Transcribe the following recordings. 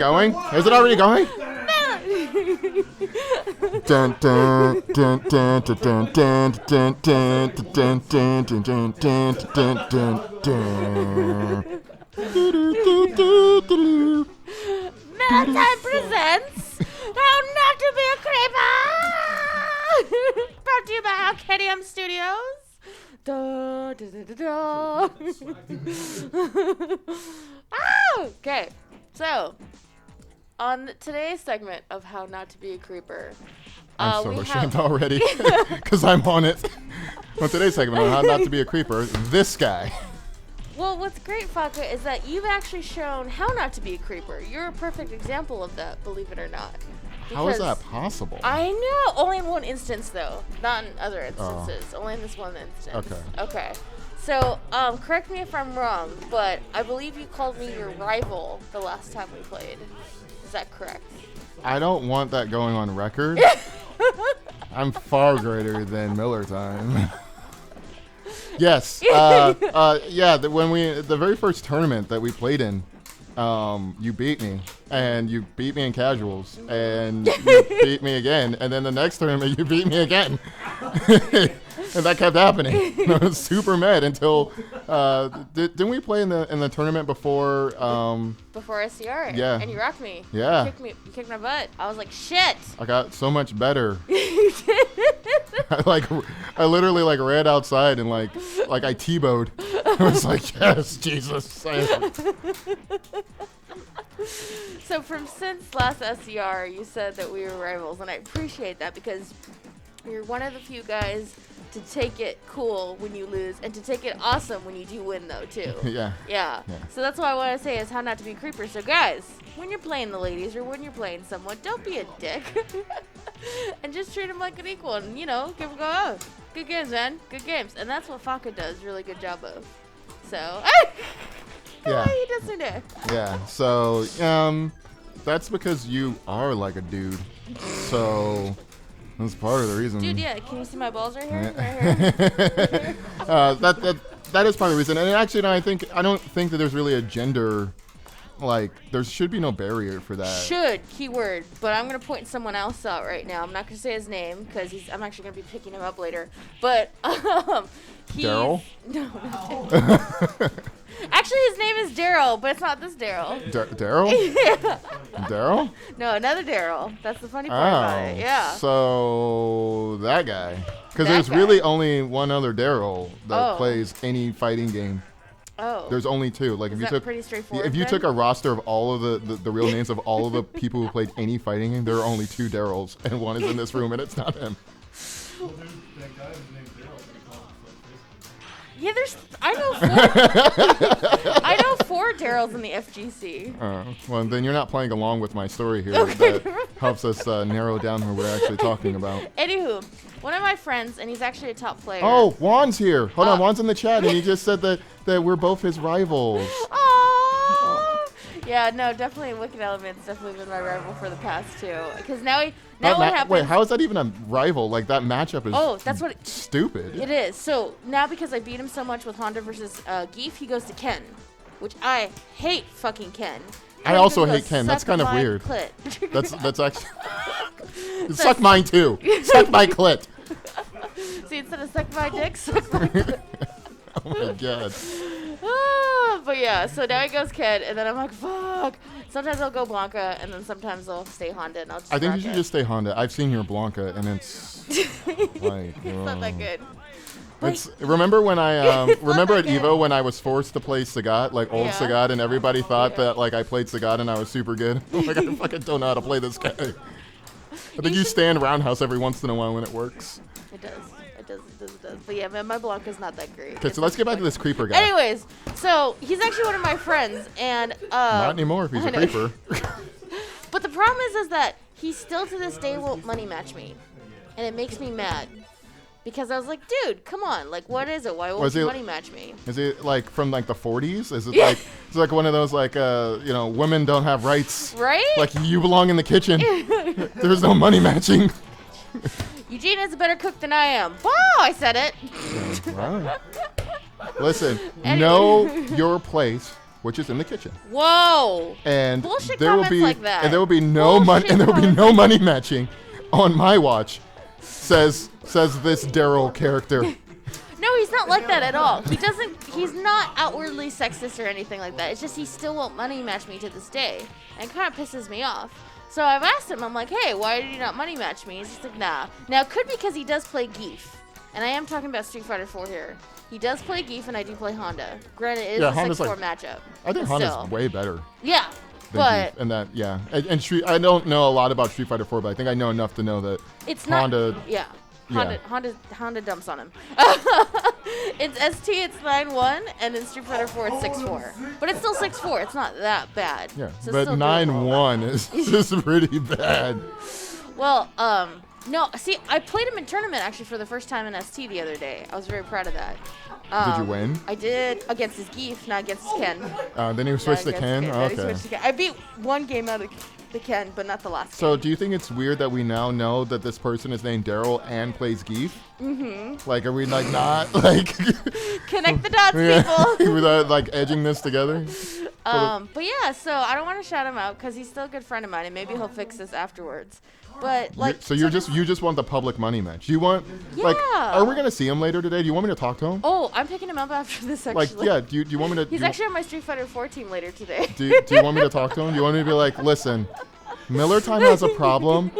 Going? Is it already going? Dun dun dun dun dun dun dun dun dun dun dun dun dun dun dun. Millertime presents How Not to Be a Creeper! Brought to you by Arcadium Studios. Da, da, da, da, da. Okay, so on today's segment of How Not to Be a Creeper, I'm so ashamed already because I'm on it. On today's segment on How Not to Be a Creeper, this guy. Well, what's great, Faka, is that you've actually shown how not to be a creeper. You're a perfect example of that, believe it or not. How is that possible? I know. Only in one instance, though. Not in other instances. Only in this one instance. Okay. So, correct me if I'm wrong, but I believe you called me your rival the last time we played. Is that correct? I don't want that going on record. I'm far greater than Millertime. Yes. Yeah. When the very first tournament that we played in, you beat me, and you beat me in casuals, and you beat me again, and then the next tournament you beat me again, and that kept happening. I was super mad until didn't we play in the tournament before? Before SCR. Yeah. And you rocked me. Yeah. You kicked my butt. I was like, shit. I got so much better. You did. I literally ran outside and I T-bowed. I was like, yes, Jesus. So since last SCR, you said that we were rivals, and I appreciate that because you're one of the few guys to take it cool when you lose and to take it awesome when you do win, though, too. Yeah. So that's what I want to say is how not to be a creeper. So, guys, when you're playing the ladies or when you're playing someone, don't be a dick. And just treat them like an equal and, give them a go. Oh, good games, man. Good games. And that's what Faka does really good job of. So, yeah. He doesn't it. Yeah. So, that's because you are like a dude. So... That's part of the reason. Dude, yeah. Can you see my balls right here? Yeah. Right here? That is part of the reason. And actually, I don't think that there's really a gender, there should be no barrier for that. Should, keyword. But I'm going to point someone else out right now. I'm not going to say his name because I'm actually going to be picking him up later. But, Daryl? No, not Daryl. Actually, his name is Daryl, but it's not this Daryl. Daryl? Yeah. Daryl? No, another Daryl. That's the funny part about it. Yeah. So, that guy. Because there's really only one other Daryl that plays any fighting game. Oh. There's only two. Is that pretty straightforward? If you took a roster of all of the real names of all of the people who played any fighting game, there are only two Daryls, and one is in this room, and it's not him. Well, there's that guy who's named Daryl. Yeah, I know four Daryls in the FGC. Well, then you're not playing along with my story here. That helps us narrow down who we're actually talking about. Anywho, one of my friends, and he's actually a top player. Oh, Juan's here. Hold on, Juan's in the chat, and he just said that we're both his rivals. Aww. Yeah, no, definitely Wicked Element's definitely been my rival for the past two. Because now what happens... Wait, how is that even a rival? That matchup is that's what stupid. It is. So now because I beat him so much with Honda versus Geef, he goes to Ken. Which I hate fucking Ken. I also hate Ken. That's kind of weird. That's actually... Suck mine too. Suck my clit. See, instead of suck my dick, suck my clit. Oh my god. But yeah, so now he goes Ken, and then I'm like, fuck. Sometimes I'll go Blanca, and then sometimes I'll stay Honda, and I'll just I think you should just stay Honda. I've seen your Blanca, and it's it's not that good. Remember when remember at Evo when I was forced to play Sagat, old Sagat, and everybody thought that I played Sagat and I was super good? I fucking don't know how to play this guy. I think you stand roundhouse every once in a while when it works. It does. But yeah, man, my Blanca's not that great. Okay, so let's get back to this creeper guy. Anyways, so he's actually one of my friends, and not anymore if he's a creeper. But the problem is that he still to this day won't money match me, and it makes me mad. Because I was like, dude, come on, what is it? Why won't you money match me? Is it from the 40s? Is it it's one of those women don't have rights? Right? You belong in the kitchen. There's no money matching. Eugene is a better cook than I am. Whoa, I said it. Yeah, right. Listen, know your place which is in the kitchen. Whoa. And Bullshit there will comments be like that. and there will be no money and there will be no money matching on my watch. Says this Daryl character. No, he's not like that at all. He's not outwardly sexist or anything like that. It's just he still won't money match me to this day. And it kind of pisses me off. So I've asked him, I'm like, hey, why did you not money match me? He's just like, nah. Now, it could be because he does play Geef. And I am talking about Street Fighter 4 here. He does play Geef, and I do play Honda. Granted, it is a Honda's 6-4 matchup. I think but Honda's still. way better. Yeah, than but... Geef. And that, yeah. And I don't know a lot about Street Fighter 4, but I think I know enough to know that It's Honda... not... Yeah. Yeah. Honda dumps on him. It's ST, it's 9-1, and in Street Fighter 4, it's 6-4. But it's still 6-4. It's not that bad. Yeah, So but it's still 9-1 is just pretty bad. Well, no, see, I played him in tournament, actually, for the first time in ST the other day. I was very proud of that. Did you win? I did, against his Geef, not against his Ken. Then he switched to Ken? Then he Okay. switched to Ken. I beat one game out of the Ken, but not the last So game. do you think it's weird that we now know that this person is named Daryl and plays Geef? Mm-hmm. Like, are we like not like Connect the dots, people. without like edging this together? But yeah, so I don't want to shout him out because he's still a good friend of mine, and maybe he'll fix this afterwards. But like, So you just want the public money match. You want like, Yeah. are we gonna see him later today? Do you want me to talk to him? Oh, I'm picking him up after this. Actually, Like, yeah. Do you want me to? He's actually on my Street Fighter 4 team later today. Do you want me to talk to him? Do you want me to be like, listen, Millertime has a problem.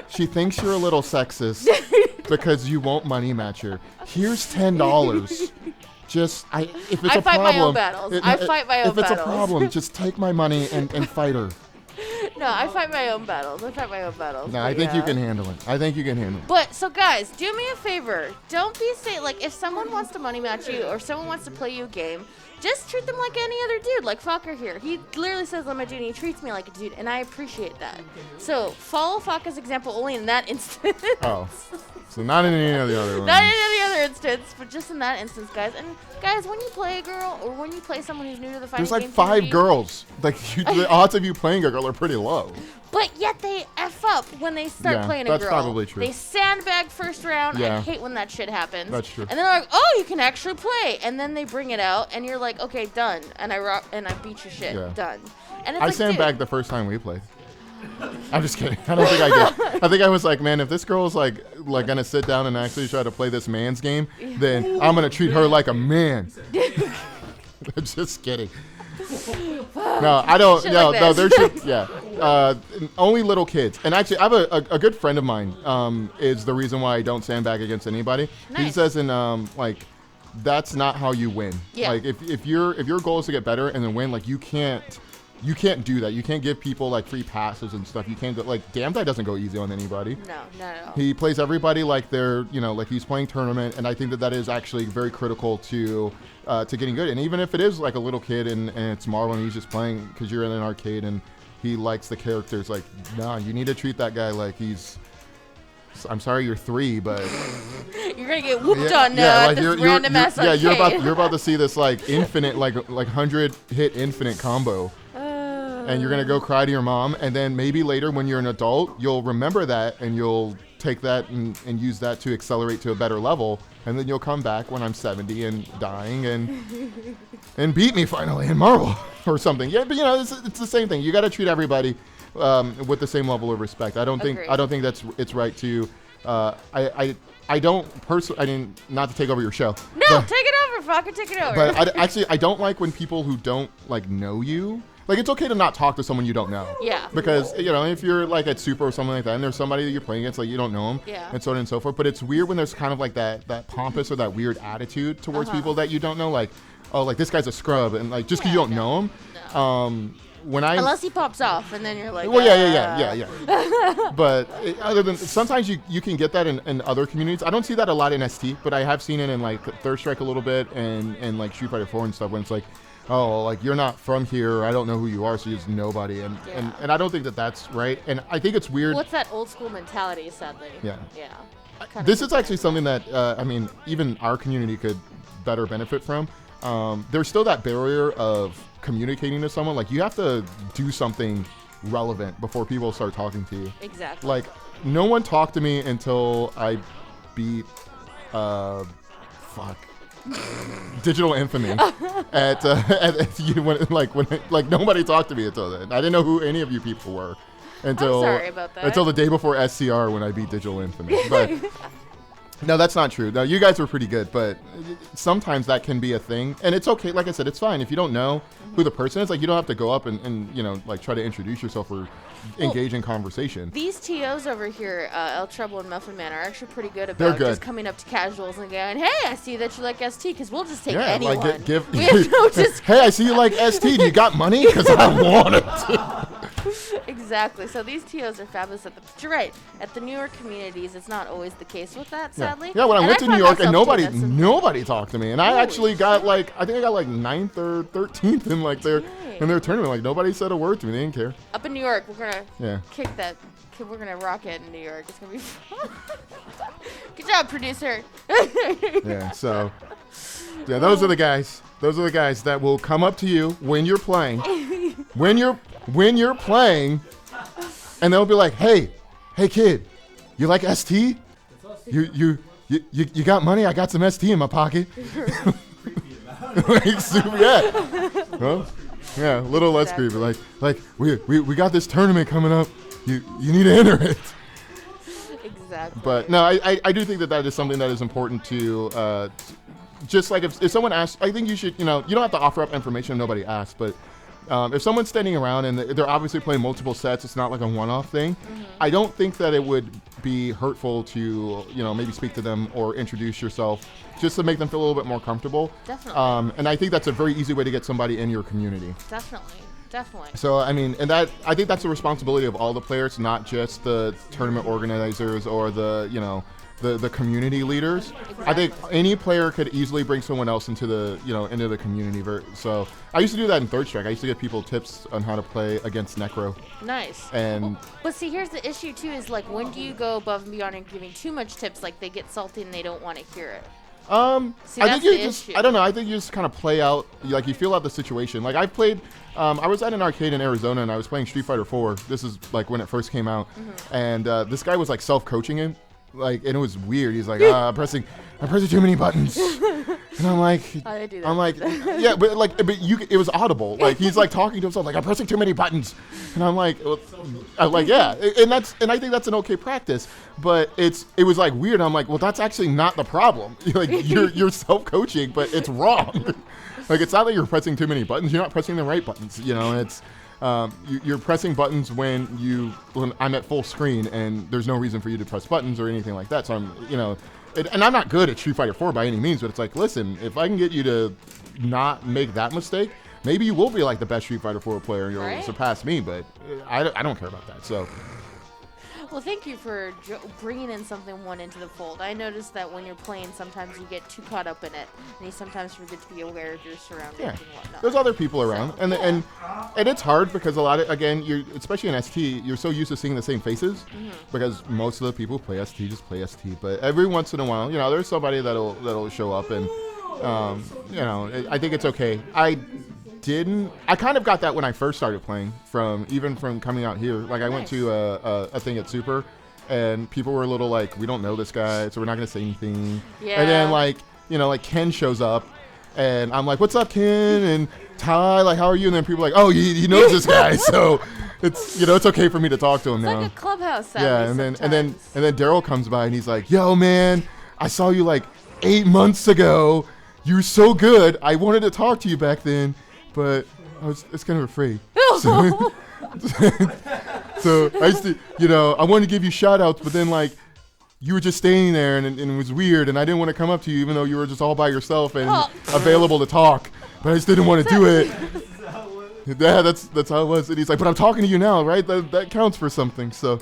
She thinks you're a little sexist because you won't money match her. Here's $10. Just if it's I a fight my problem, own battles. I fight my own If it's a battles. problem, just take my money and fight her. No, I fight my own battles. No, No, but I think you yeah. can handle it. I think you can handle it. But so guys, do me a favor. Don't be like if someone wants to money match you or someone wants to play you a game, just treat them like any other dude, like Faka here. He literally says I'm a dude and he treats me like a dude, and I appreciate that. So follow Faka's example only in that instance. Oh, so not in any of the other ones. Not in any other instance, but just in that instance, guys. And guys, when you play a girl or when you play someone who's new to the fighting There's like game 5 community, girls. Like the odds of you playing a girl are pretty low. but yet they F up when they start Yeah, playing a that's girl. probably true. They sandbag first round. Yeah. I hate when that shit happens. That's true. And then they're like, oh, you can actually play. And then they bring it out, and you're like, okay, done. And I beat your shit. Yeah. Done. And it's I like, sandbagged the first time we played. I'm just kidding. I don't think I did. I think I was like, man, if this girl's like gonna sit down and actually try to play this man's game, then I'm gonna treat her like a man. I'm just kidding. No, I don't. Shit No, like no, this. there should. Yeah, only little kids. And actually, I have a good friend of mine. Is the reason why I don't sandbag against anybody. He Nice. says like, that's not how you win. Yeah. Like if your goal is to get better and then win, like you can't do that. You can't give people like free passes and stuff. You can't go like Damn Guy doesn't go easy on anybody. No, not at all. He plays everybody like they're, like he's playing tournament, and I think that is actually very critical to getting good. And even if it is like a little kid and it's Marvel and he's just playing because you're in an arcade and he likes the characters, like, nah, you need to treat that guy like he's. I'm sorry, you're 3, but You're gonna get whooped on like this random ass arcade. you're about to see this like infinite like 100 hit infinite combo. And you're going to go cry to your mom, and then maybe later when you're an adult, you'll remember that, and you'll take that and use that to accelerate to a better level, and then you'll come back when I'm 70 and dying and beat me finally in Marvel or something. Yeah, but it's the same thing. You got to treat everybody with the same level of respect. I don't think it's right to I don't personally. I mean, not to take over your show. No, but, take it over, Faka. Take it over. But I don't like when people who don't like know you. Like, it's okay to not talk to someone you don't know. Yeah. Because, if you're, like, at Super or something like that, and there's somebody that you're playing against, like, you don't know them, Yeah. and so on and so forth. But it's weird when there's kind of, like, that pompous or that weird attitude towards people that you don't know. Like, oh, like, this guy's a scrub. And, like, just because you don't know him. No. Unless he pops off, and then you're like, well, yeah. But other than, sometimes you can get that in other communities. I don't see that a lot in ST, but I have seen it in, like, Third Strike a little bit and like, Street Fighter 4 and stuff, when it's like, oh, like, you're not from here, I don't know who you are, so you're just nobody. And I don't think that that's right. And I think it's weird. What's that old school mentality, sadly? Yeah. Yeah. This is actually something that, even our community could better benefit from. There's still that barrier of communicating to someone. Like, you have to do something relevant before people start talking to you. Exactly. Like, no one talked to me until I beat, Digital infamy at you when nobody talked to me until then. I didn't know who any of you people were until I'm sorry about that. until the day before SCR when I beat Digital Infamy. But no, that's not true. No, you guys were pretty good, but sometimes that can be a thing, and it's okay. Like I said, it's fine if you don't know who the person is. Like you don't have to go up and try to introduce yourself or engage in conversation. These TOs over here, eltrouble and Muffin Man, are actually pretty good about just coming up to casuals and going, "Hey, I see that you like ST," because we'll just take anyone. Like we have no hey, I see you like ST. Do you got money? Because I want it. Exactly. So these TOs are fabulous. You're right. At the newer communities, it's not always the case with that, sadly. Yeah, when I went to New York and nobody talked to me, and I actually got I think I got 9th or 13th in their tournament. Like nobody said a word to me. They didn't care. Up in New York, we're gonna kick that. We're gonna rock it in New York. It's gonna be fun. Good job, producer. So those are the guys. Those are the guys that will come up to you when you're playing. When you're playing, and they'll be like, "Hey, kid, you like ST? You got money? I got some ST in my pocket." A little less creepy. Like we got this tournament coming up. You need to enter it. Exactly. But no, I do think that is something that is important to. Just like if someone asks, I think you should, you don't have to offer up information if nobody asks, but if someone's standing around and they're obviously playing multiple sets, it's not like a one-off thing. I don't think that it would be hurtful to, maybe speak to them or introduce yourself just to make them feel a little bit more comfortable. Definitely. And I think that's a very easy way to get somebody in your community. Definitely. So, I mean, I think that's the responsibility of all the players, not just the tournament organizers or the community leaders. Exactly. I think any player could easily bring someone else into the into the community. So I used to do that in Third Strike. I used to give people tips on how to play against Necro. Nice. But see, here's the issue too: is like when do you go above and beyond and giving too much tips? Like they get salty and they don't want to hear it. See, I think I don't know. I think you just kind of play out, like you feel out the situation. Like I've played, I was at an arcade in Arizona and I was playing Street Fighter 4. This is like when it first came out, and this guy was like self-coaching it. And it was weird. He's like, I'm pressing too many buttons, and I'm like, I do that. I'm like, yeah, but it was audible. Like he's like talking to himself, like I'm pressing too many buttons, and I'm like, yeah, and I think that's an okay practice, but it was like weird. I'm like, well, that's actually not the problem. Like you're self-coaching, but it's wrong. Like it's not that you're pressing too many buttons. You're not pressing the right buttons. It's. You're pressing buttons when I'm at full screen and there's no reason for you to press buttons or anything like that. So and I'm not good at Street Fighter 4 by any means, but it's like, listen, if I can get you to not make that mistake, maybe you will be like the best Street Fighter 4 player and you'll surpass me, but I don't care about that. So. Well, thank you for bringing in something into the fold. I noticed that when you're playing, sometimes you get too caught up in it, and you sometimes forget to be aware of your surroundings and whatnot. There's other people around, and it's hard because a lot of, again, especially in ST, you're so used to seeing the same faces because most of the people who play ST just play ST. But every once in a while, there's somebody that'll show up, and I think it's okay. I kind of got that when I first started playing, from coming out here. Like I went to a thing at Super, and people were a little like, we don't know this guy, so we're not gonna say anything. Yeah. And then like Ken shows up, and I'm like, what's up, Ken? And Ty, like, how are you? And then people are like, oh, you know this guy, so it's it's okay for me to talk to him now. It's like a clubhouse. Yeah, and then Daryl comes by and he's like, yo man, I saw you like 8 months ago. You were so good. I wanted to talk to you back then, but I was kind of afraid. So I used to, I wanted to give you shout outs, but then like you were just standing there and it was weird, and I didn't want to come up to you even though you were just all by yourself and available to talk, but I just didn't want to do it. Yeah, that's how it was. And he's like, but I'm talking to you now, right? That counts for something. So,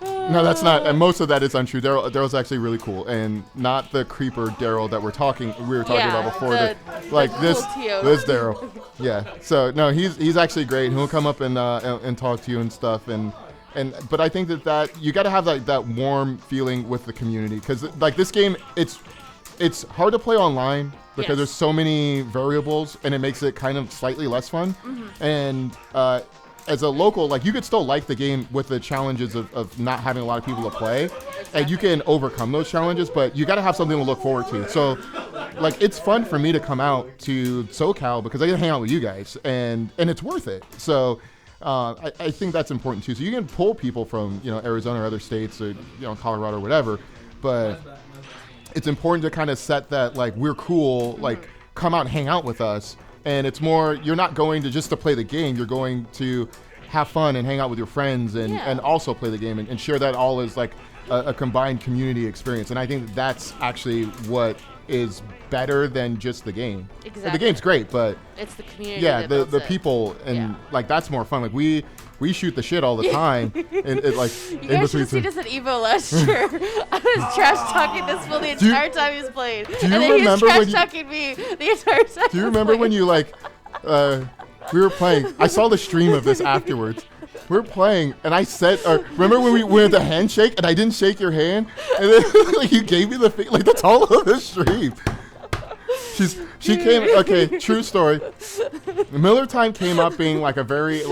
no, that's not, and most of that is untrue. Daryl's actually really cool, and not the creeper Daryl that we were talking about before. This Daryl. Yeah. So no, he's actually great. He'll come up and talk to you and stuff, but I think that you got to have that warm feeling with the community, because like this game, it's hard to play online because there's so many variables, and it makes it kind of slightly less fun. And as a local, like you could still like the game with the challenges of not having a lot of people to play. and you can overcome those challenges, but you got to have something to look forward to. So, like, it's fun for me to come out to SoCal because I get to hang out with you guys, and it's worth it. So, I think that's important too. So you can pull people from Arizona or other states or Colorado or whatever, but it's important to kind of set that like we're cool, like come out and hang out with us. And it's more, you're not going to just to play the game, you're going to have fun and hang out with your friends and also play the game and share that all as like a combined community experience. And I think that's actually what is better than just the game. Exactly. The game's great, but it's the community. Yeah, that the people and like that's more fun. Like we shoot the shit all the time. And it, like you guys should have seen us at Evo last year. I was trash talking this fool the entire time he was playing. And then he was trash talking me the entire time. Do you remember when you like we were playing? I saw the stream of this afterwards. We were playing, and I said, remember when we went the handshake, and I didn't shake your hand, and then like you gave me the like that's all of the stream. She came. Okay, true story. Millertime came up being like a very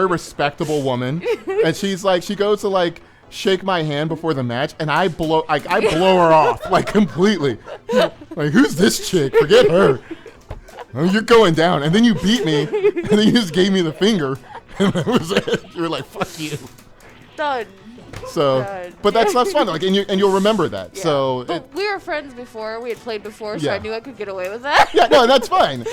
respectable woman, and she goes to like shake my hand before the match, and I blow her off like completely. Like, who's this chick? Forget her. You're going down, and then you beat me, and then you just gave me the finger. And that was it. You were like, "Fuck you." Done. So, Done. but that's fun. Like, and you'll remember that. Yeah. So, but we were friends before. We had played before, so Yeah. I knew I could get away with that. Yeah, no, that's fine.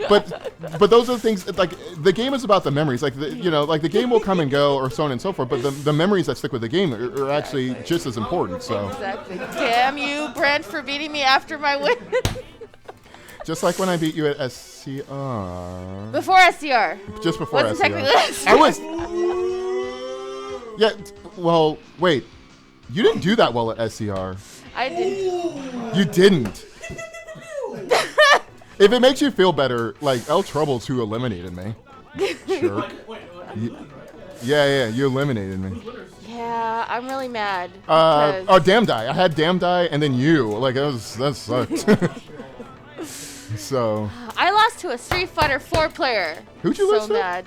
But those are the things. Like, the game is about the memories. Like, like the game will come and go, or so on and so forth. But the memories that stick with the game are actually just as important. So. Exactly. Damn you, Brent, for beating me after my win. Just like when I beat you at SCR. Before SCR. Just before Wasn't SCR. technically SCR. I was. Yeah. Well, wait. You didn't do that well at SCR. I did. You didn't. If it makes you feel better, like eltrouble's who eliminated me. Sure. Yeah. You eliminated me. Yeah, I'm really mad. Damn die. I had damn die, and then you. Like that sucked. So. I lost to a Street Fighter 4 player. Who'd you lose to? So mad.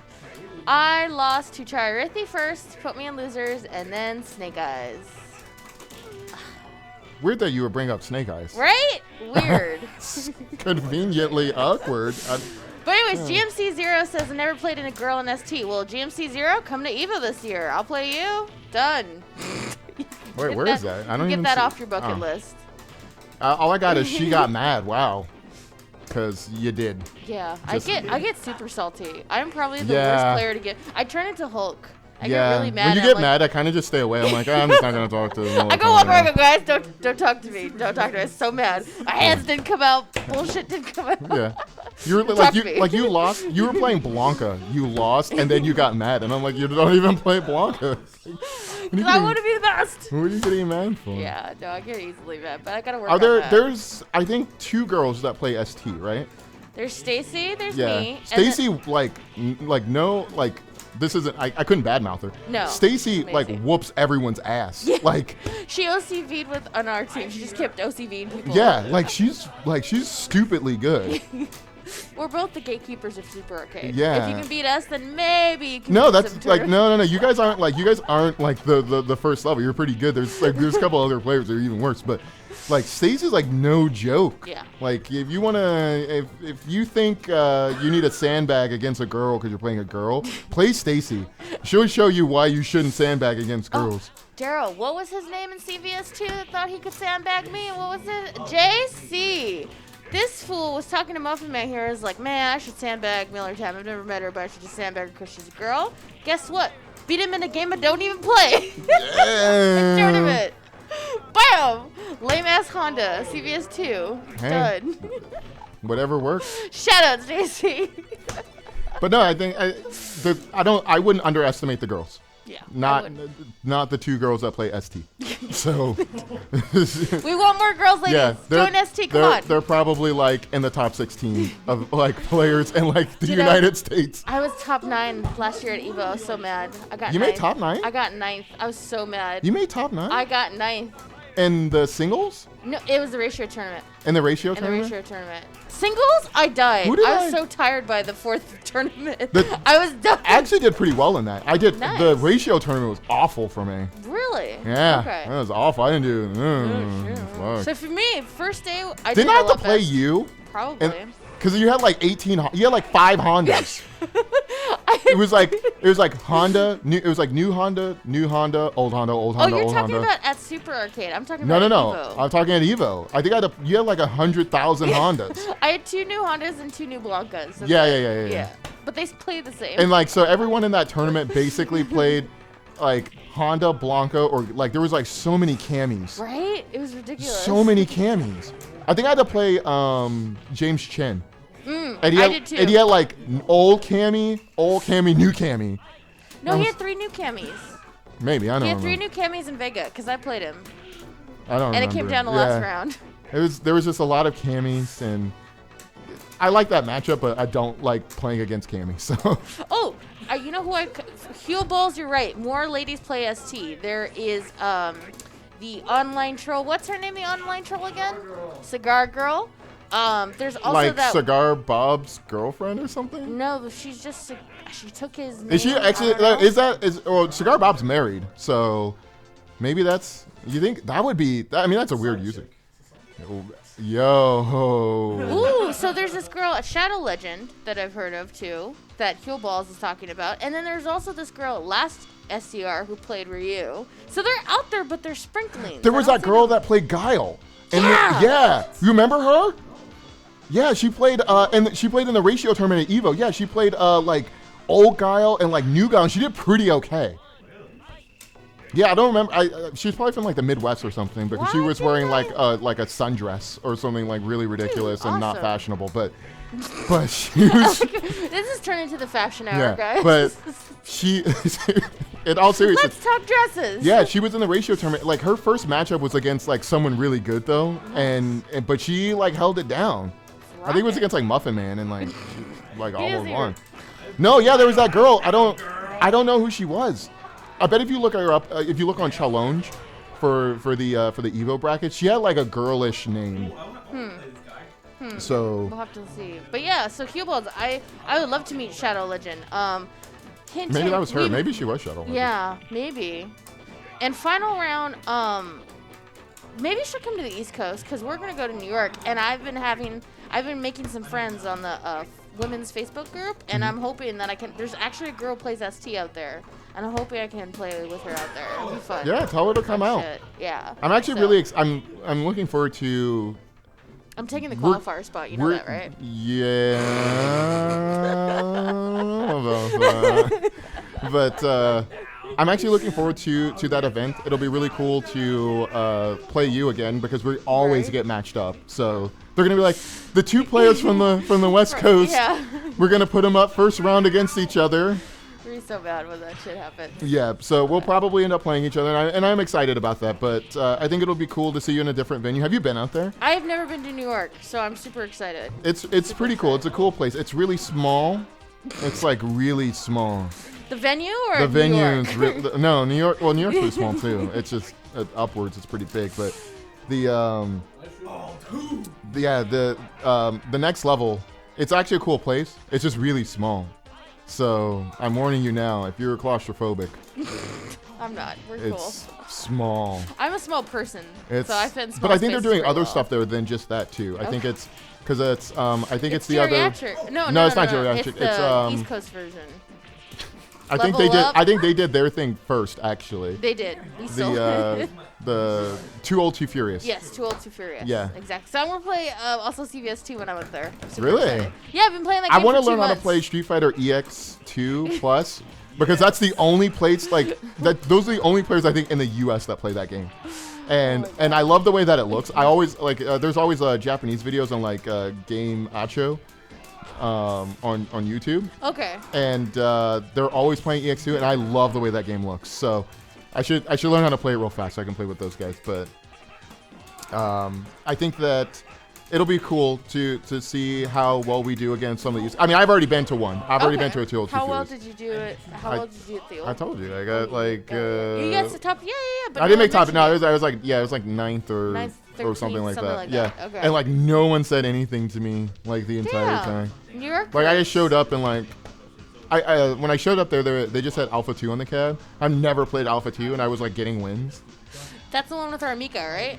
I lost to Chirithi first, put me in losers, and then Snake Eyes. Weird that you would bring up Snake Eyes. Right? Weird. Conveniently awkward. But anyways, GMC Zero says I never played in a girl in ST. Well, GMC Zero, come to Evo this year. I'll play you. Done. Wait, where is that? I don't even get that see. off your bucket list. All I got is she got mad. Wow. Because you did. Yeah, I get super salty. I'm probably the worst player to get. I turn into Hulk. I get really mad. When you get mad, I kind of just stay away. I'm like, I'm just not gonna talk to them. I go walk around, guys. Don't talk to me. Don't talk to me. I'm so mad. My hands didn't come out. Bullshit didn't come out. Yeah. You were like you lost. You were playing Blanca. You lost, and then you got mad, and I'm like, you don't even play Blanca. Because I want to be the best. Who are you getting mad for? Yeah, no, I get easily mad, but I gotta work. Are there? on that. There's I think 2 girls that play ST, right? There's Stacy. There's Yeah. me. Stacy this isn't. I couldn't badmouth her. No. Stacy Amazing. whoops everyone's ass. Yeah. Like. She OCV'd with on our team. She just kept OCV'ing people. Yeah, she's stupidly good. We're both the gatekeepers of Super Arcade. Yeah. If you can beat us, then maybe you can. No, beat that's some like tournament. no. You guys aren't like the first level. You're pretty good. There's a couple other players that are even worse, but like Stacey's like no joke. Yeah. Like if you think you need a sandbag against a girl because you're playing a girl, play Stacy. She'll show you why you shouldn't sandbag against girls. Daryl, what was his name in CVS2 that thought he could sandbag me? What was it? JC. This fool was talking to Muffin Man here. Is like, man, I should sandbag Millertime. I've never met her, but I should just sandbag her because she's a girl. Guess what? Beat him in a game I don't even play. Yeah. Tournament. Bam! Lame ass Honda. CVS2. Hey. Done. Whatever works. Shout out, JC. But no, I think I wouldn't underestimate the girls. Yeah. Not the 2 girls that play ST. So We want more girls like this. Join ST, come on. They're probably like in the top 16 of like players in like the United States. I was top 9 last year at Evo. I was so mad. I got You ninth. made top 9? I got 9th. I was so mad. You made top 9? I got 9th. In the singles? No, it was the ratio tournament. In the ratio In the tournament? ratio tournament. Singles, I died. Who did I was I- so tired by the fourth tournament. The- I was done. I actually did pretty well in that. I did. Nice. The ratio tournament was awful for me. Really? Yeah, Okay. that was awful. I didn't do. Fuck. So for me, first day, I Didn't did I a have to lot play best. you? Probably. Because you had like 18. You had like 5 Hondas. It was like Honda. It was like new Honda, old Honda, old Oh, Honda, you're old talking Honda. about at Super Arcade. I'm talking No. about Evo. I'm talking at Evo. I think you had like 100,000 Hondas. I had 2 new Hondas and 2 new Blancas. That's Yeah, it. yeah. But they play the same. And like, so everyone in that tournament basically played like Honda, Blanca, or like there was like so many camis. Right? It was ridiculous. So many camis. I think I had to play James Chen. And he I had, did too. And he had like old cami, new cami. No, he had 3 new camis. Maybe, I don't He know. had 3 new camis in Vega because I played him. I don't And remember. it came down to Yeah. last round. There was just a lot of camis, and I like that matchup, but I don't like playing against camis. So Oh, you know who Heel Balls, you're right. More ladies play ST. There is the online troll. What's her name, the online troll again? Cigar Girl. There's also like that. Cigar Bob's girlfriend or something. No, she's just. She took his name. Is she actually? Cigar Bob's married, so maybe that's. You think that would be? I mean, that's a weird user. Yo. Ooh, so there's this girl, a Shadow Legend, that I've heard of too, that Heel Balls is talking about, and then there's also this girl last SCR who played Ryu. So they're out there, but they're sprinkling. There was that girl that played Guile. And Yeah. yeah. You remember her? Yeah, she played and she played in the ratio tournament at Evo. Yeah, she played like old Guile and like new Guile, and she did pretty okay. Yeah, I don't remember. She was probably from like the Midwest or something because she Why was did wearing I- like a sundress or something like really ridiculous and not awesome. fashionable. But she was This is turning into the fashion hour, yeah. guys. But she, in all seriousness, Let's talk dresses. yeah, she was in the ratio tournament. Like her first matchup was against like someone really good though, and but she like held it down. I think it was against like Muffin Man and like all is of here. one. No, yeah, there was that girl. I don't know who she was. I bet if you look her up, if you look on Challenge for the Evo bracket, she had like a girlish name. So We'll have to see. But yeah, so Heel Balls, I would love to meet Shadow Legend. Hint, maybe hint, that was her. we- Maybe she was Shuttle. Yeah, maybe. And final round, maybe she'll come to the East Coast because we're gonna go to New York, and I've been making some friends on the women's Facebook group, and I'm hoping that I can. There's actually a girl who plays ST out there, and I'm hoping I can play with her out there. It'll be fun. Yeah, tell her to come Fun out. shit. Yeah. I'm actually So, really. I'm looking forward to. I'm taking the we're- qualifier spot. You know We're- that, right? Yeah. But I'm actually looking forward to that event. It'll be really cool to play you again because we always Right. get matched up. So they're gonna be like the two players from the West Coast. Yeah. We're gonna put them up first round against each other. It'd be so bad when that shit happens. Yeah, so we'll probably end up playing each other, and I'm excited about that. But I think it'll be cool to see you in a different venue. Have you been out there? I've never been to New York, so I'm super excited. It's pretty cool. It's a cool place. It's really small. It's like really small. The venue or The New venue York? is no New York. Well, New York's pretty small too. It's just upwards. It's pretty big, but the next level. It's actually a cool place. It's just really small. So I'm warning you now. If you're claustrophobic, I'm not. We're it's cool. small. I'm a small person, It's, so I fit in small but I think they're spaces doing pretty other well. stuff there than just that too. I think it's because it's I think it's the other. geriatric. No, No, it's not no. geriatric. It's It's, the East Coast version. I think Level they did. Up. I think they did their thing first actually. They did. We still. The Too Old Too Furious. Yes, Too Old, Too Furious. Yeah. Exactly. So I'm gonna play also CVS 2 when I went there. I'm super Really? excited. Yeah, I've been playing that I game want to for 2 learn how to months. play Street Fighter EX2 Plus because that's the only place like that. Those are the only players I think in the U.S. that play that game. And I love the way that it looks. I always like. There's always Japanese videos on like Game Acho on YouTube. Okay. And they're always playing EX2, and I love the way that game looks. So I should learn how to play it real fast so I can play with those guys. But I think that it'll be cool to see how well we do against some of these. I mean, I've already been to one. I've already been to a 2 How well did you do it? How well did you do it, the old? I told you. I got like. You got to top. Yeah. But I didn't make top. No, I was like ninth or 13th, something like that. Yeah. Yeah. Okay. And like no one said anything to me like the entire time. New York. Like I just showed up and like. When I showed up there, they just had Alpha 2 on the cab. I've never played Alpha 2, and I was like getting wins. That's the one with our Mika, right?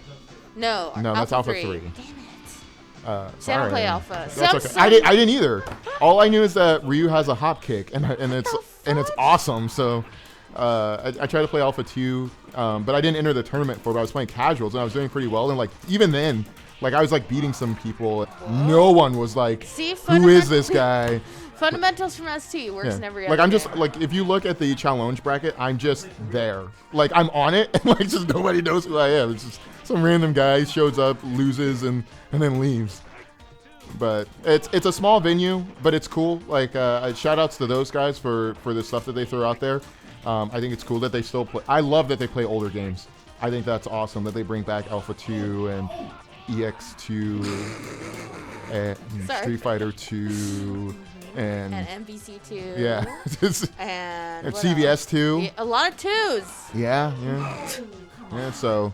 No, that's Alpha 3. Damn it. See, I Sorry. don't play Alpha. That's okay. I didn't either. All I knew is that Ryu has a hop kick, and it's awesome. So I tried to play Alpha 2, but I didn't enter the tournament for it. I was playing casuals, and I was doing pretty well. And like even then, like I was like beating some people. Whoa. No one was like, "Who is this guy?" Fundamentals from ST works in every like I'm just like if you look at the challenge bracket, I'm just there. Like I'm on it, and like just nobody knows who I am. It's just some random guy shows up, loses, and then leaves. But it's a small venue, but it's cool. Like shout outs to those guys for the stuff that they throw out there. I think it's cool that they still play. I love that they play older games. I think that's awesome that they bring back Alpha 2 and EX2 and Street Fighter 2. And MVC2. Yeah. and CVS 2. Yeah, a lot of 2s. Yeah. So.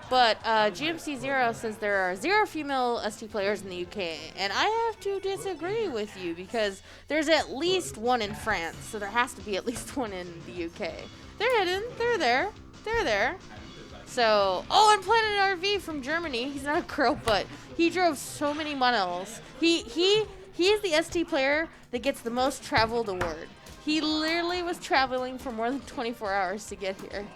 But GMC Zero says there are 0 female ST players in the UK, and I have to disagree with you because there's at least one in France, so there has to be at least one in the UK. They're hidden. They're there. So, and Planet RV from Germany. He's not a crow, but he drove so many miles. He is the ST player that gets the most traveled award. He literally was traveling for more than 24 hours to get here.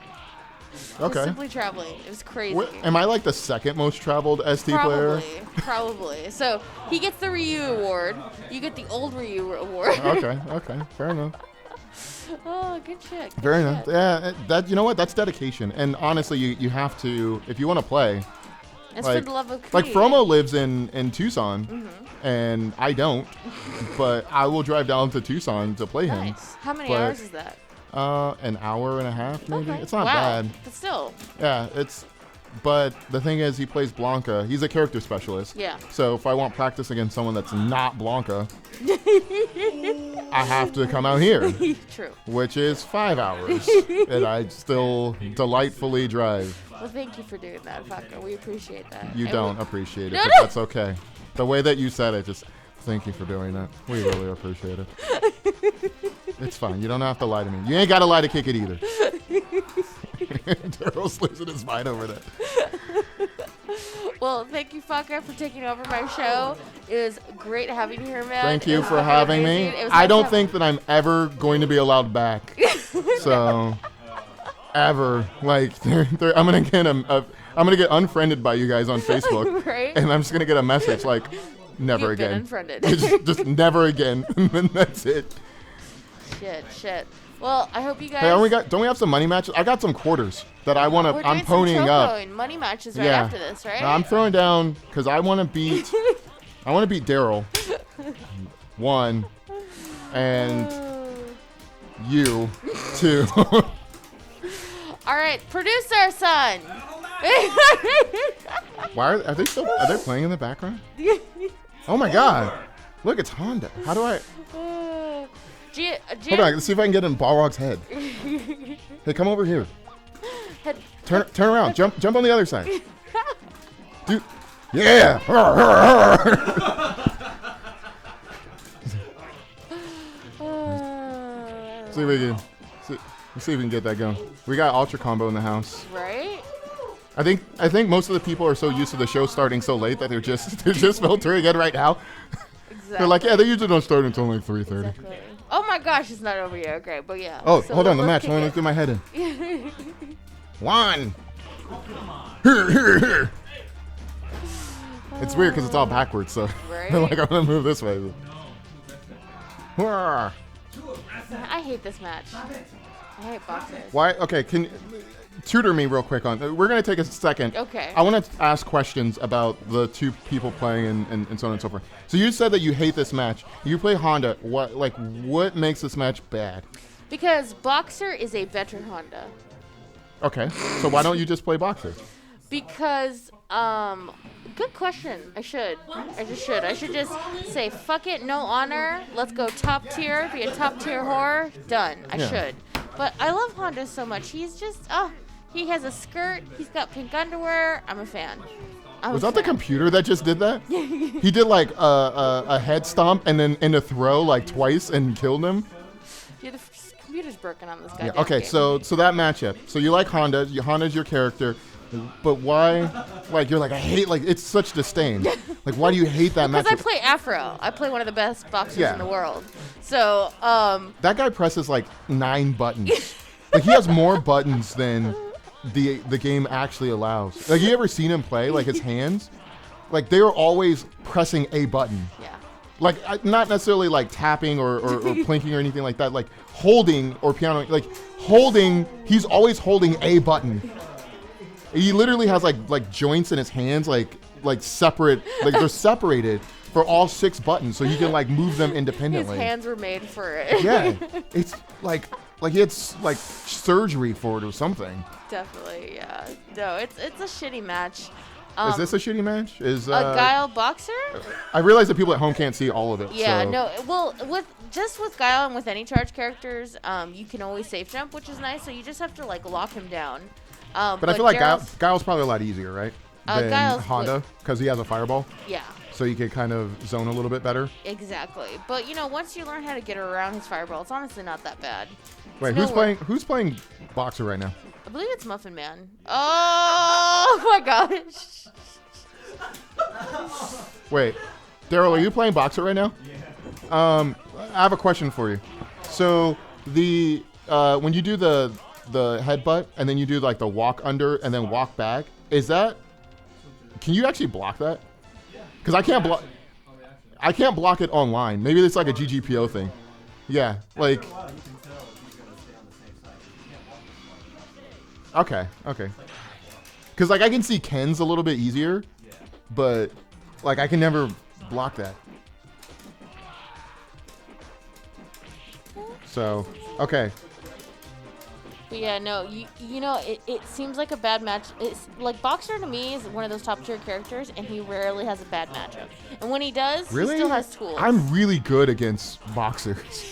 Okay. Simply traveling. It was crazy. Am I like the second most traveled ST player? Probably. So he gets the Ryu award. You get the old Ryu award. Okay. Fair enough. Oh, good shit. Fair enough. Yeah, you know what? That's dedication. And honestly, you have to, if you want to play. It's for the love of Like Fromo lives in Tucson, and I don't, but I will drive down to Tucson to play him. Nice. How many hours is that? An hour and a half, maybe. Okay. It's not bad. But still. Yeah, but the thing is, he plays Blanca. He's a character specialist. Yeah. So if I want practice against someone that's not Blanca, I have to come out here. True. Which is 5 hours, and I still delightfully drive. Well, thank you for doing that, Faka. We appreciate that. You don't appreciate it, No, but no. that's okay. The way that you said it, just thank you for doing that. We really appreciate it. It's fine. You don't have to lie to me. You ain't got to lie to kick it either. Daryl's losing his mind over that. Well, thank you, Faka, for taking over my show. It was great having you here, man. Thank you for having me. I don't think that I'm ever going to be allowed back. So, ever. Like, I'm gonna get unfriended by you guys on Facebook, right? And I'm just gonna get a message like, never You've again. Been unfriended. just never again, and then that's it. Shit. Well, I hope you guys. Hey, don't we have some money matches? I got some quarters that I'm ponying up. Money matches right after this, right? I'm throwing down because I want to beat Daryl. 1, and you 2. All right, producer son. Why are they playing in the background? Oh my God! Look, it's Honda. How do I? Hold on, let's see if I can get in Balrog's head. Hey, come over here. Turn around. Jump on the other side. Dude. Yeah. See if we can get that going. We got Ultra Combo in the house. Right? I think most of the people are so used to the show starting so late that they're just filtering it right now. Exactly. They're like, yeah, they usually don't start until like 3:30. Exactly. Oh my gosh, it's not over yet. Okay, but yeah. Oh, so hold on, the let's match. kick Let me it. get my head in. 1. It's weird because it's all backwards, so Right? like I'm gonna move this way. I hate this match. I hate boxers. Why? Okay, can tutor me real quick on. We're gonna take a second. Okay. I want to ask questions about the two people playing and so on and so forth. So you said that you hate this match. You play Honda. What makes this match bad? Because Boxer is a veteran Honda. Okay, so why don't you just play Boxer? Because Good question. I should just say, fuck it, no honor. Let's go top tier. Be a top tier whore. Done. I should. But I love Honda so much. He's just, he has a skirt. He's got pink underwear. I'm a fan. Was that the computer that just did that? He did like a head stomp and then in a throw like twice and killed him. Yeah, the computer's broken on this guy. Yeah. Okay, so that matchup. So you like Honda. Honda's your character. But why? Like you're like I hate like it's such disdain. Like why do you hate that matchup? Because I play Afro. I play one of the best boxers in the world. So that guy presses like 9 buttons. Like he has more buttons than the game actually allows. Like you ever seen him play? Like his hands, like they are always pressing a button. Yeah. Like not necessarily like tapping or plinking or anything like that. Like holding or piano. Like holding. He's always holding a button. He literally has like joints in his hands, like separate, like they're separated for all 6 buttons, so he can like move them independently. His hands were made for it. Yeah, it's like he had like surgery for it or something. Definitely, yeah. No, it's a shitty match. Is this a shitty match? Is a Guile boxer? I realize that people at home can't see all of it. Yeah, so. no. Well, with Guile and with any charge characters, you can always safe jump, which is nice. So you just have to like lock him down. But I feel like Guile's probably a lot easier, right? Than Guile's Honda, because he has a fireball. Yeah. So you can kind of zone a little bit better. Exactly. But once you learn how to get around his fireball, it's honestly not that bad. Wait, who's playing boxer right now? I believe it's Muffin Man. Oh my gosh. Wait, Daryl, are you playing boxer right now? Yeah. I have a question for you. So the when you do the headbutt and then you do like the walk under and then walk back, can you actually block that? Because I can't block it online. Maybe it's like a GGPO thing. Yeah, like. Okay. Because like I can see Ken's a little bit easier, but like I can never block that. So, okay. But yeah, no, it seems like a bad match. It's like Boxer to me is one of those top tier characters, and he rarely has a bad matchup. And when he does, really? He still has tools. I'm really good against Boxers.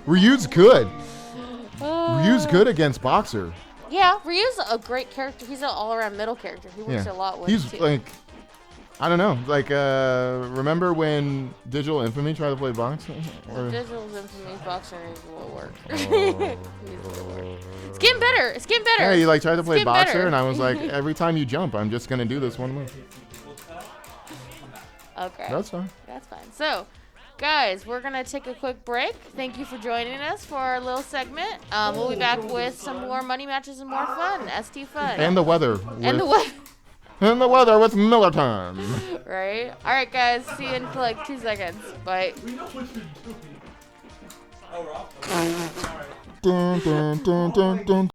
Ryu's good. Ryu's good against Boxer. Yeah, Ryu's a great character. He's an all-around middle character. He works a lot with. He's like, I don't know. Like, remember when Digital Infamy tried to play boxer? Digital Infamy boxer will work. It's getting better. It's getting better. Yeah, you like tried to play boxer, better. and I was like, every time you jump, I'm just gonna do this one move. Okay. That's fine. That's fine. So, guys, we're gonna take a quick break. Thank you for joining us for our little segment. We'll be back with some more money matches and more fun. ST fun. And the weather. And the weather. And the weather with Millertime. Right? All right, guys. See you in like 2 seconds. Bye. We know what you're doing. Oh, we're off? Dun, dun, dun, dun, dun.